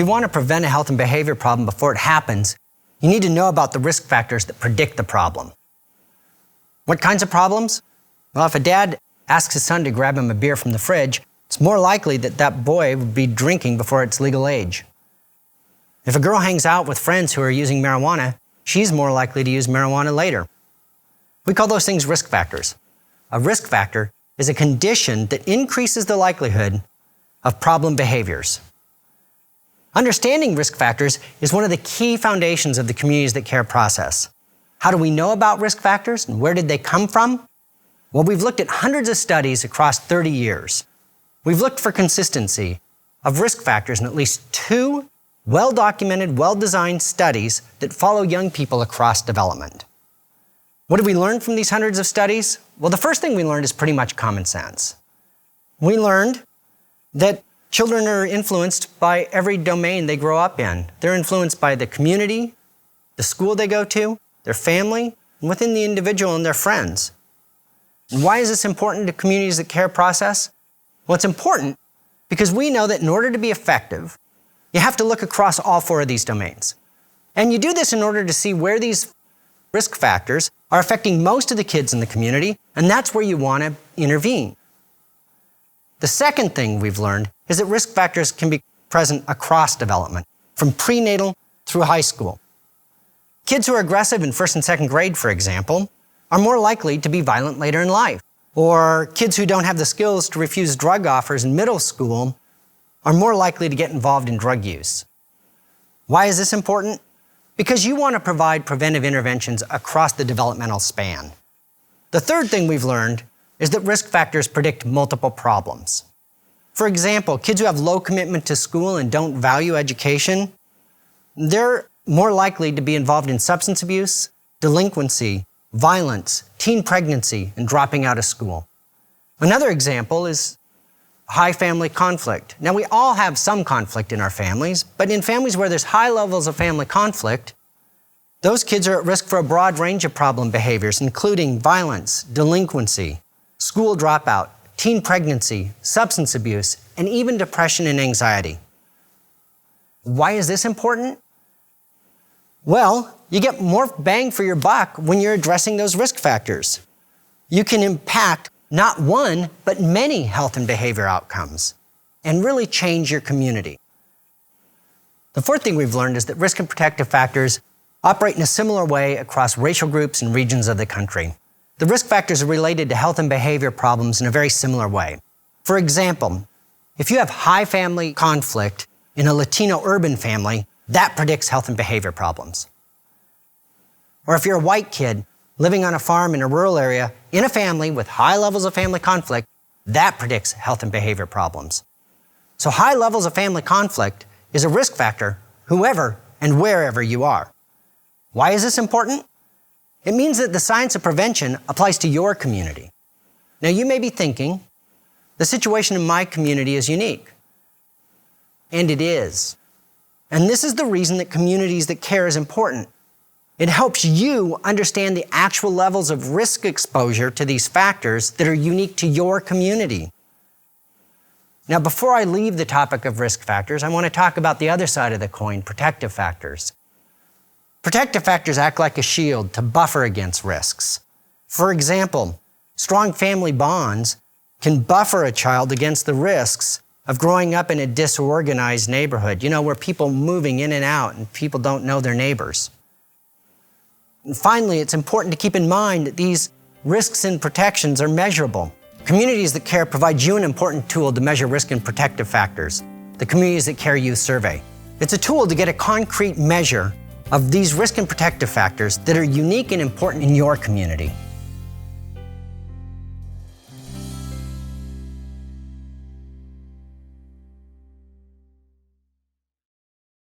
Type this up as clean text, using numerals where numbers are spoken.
you want to prevent a health and behavior problem before it happens, you need to know about the risk factors that predict the problem. What kinds of problems? Well, if a dad asks his son to grab him a beer from the fridge, it's more likely that that boy would be drinking before it's legal age. If a girl hangs out with friends who are using marijuana, she's more likely to use marijuana later. We call those things risk factors. A risk factor is a condition that increases the likelihood of problem behaviors. Understanding risk factors is one of the key foundations of the Communities That Care process. How do we know about risk factors and where did they come from? Well, we've looked at hundreds of studies across 30 years. We've looked for consistency of risk factors in at least 2 well-documented, well-designed studies that follow young people across development. What did we learn from these hundreds of studies? Well, the first thing we learned is pretty much common sense. We learned that children are influenced by every domain they grow up in. They're influenced by the community, the school they go to, their family, and within the individual and their friends. And why is this important to Communities That Care process? Well, it's important because we know that in order to be effective, you have to look across all 4 of these domains. And you do this in order to see where these risk factors are affecting most of the kids in the community, and that's where you want to intervene. The second thing we've learned is that risk factors can be present across development, from prenatal through high school. Kids who are aggressive in 1st and 2nd grade, for example, are more likely to be violent later in life. Or kids who don't have the skills to refuse drug offers in middle school are more likely to get involved in drug use. Why is this important? Because you want to provide preventive interventions across the developmental span. The third thing we've learned is that risk factors predict multiple problems. For example, kids who have low commitment to school and don't value education, they're more likely to be involved in substance abuse, delinquency, violence, teen pregnancy, and dropping out of school. Another example is high family conflict. Now, we all have some conflict in our families, but in families where there's high levels of family conflict, those kids are at risk for a broad range of problem behaviors, including violence, delinquency, school dropout, teen pregnancy, substance abuse, and even depression and anxiety. Why is this important? Well, you get more bang for your buck when you're addressing those risk factors. You can impact not one, but many health and behavior outcomes and really change your community. The fourth thing we've learned is that risk and protective factors operate in a similar way across racial groups and regions of the country. The risk factors are related to health and behavior problems in a very similar way. For example, if you have high family conflict in a Latino urban family, that predicts health and behavior problems. Or if you're a white kid living on a farm in a rural area in a family with high levels of family conflict, that predicts health and behavior problems. So high levels of family conflict is a risk factor, whoever and wherever you are. Why is this important? It means that the science of prevention applies to your community. Now, you may be thinking, the situation in my community is unique. And it is. And this is the reason that Communities That Care is important. It helps you understand the actual levels of risk exposure to these factors that are unique to your community. Now, before I leave the topic of risk factors, I want to talk about the other side of the coin, protective factors. Protective factors act like a shield to buffer against risks. For example, strong family bonds can buffer a child against the risks of growing up in a disorganized neighborhood, where people moving in and out and people don't know their neighbors. And finally, it's important to keep in mind that these risks and protections are measurable. Communities That Care provide you an important tool to measure risk and protective factors, the Communities That Care Youth Survey. It's a tool to get a concrete measure of these risk and protective factors that are unique and important in your community.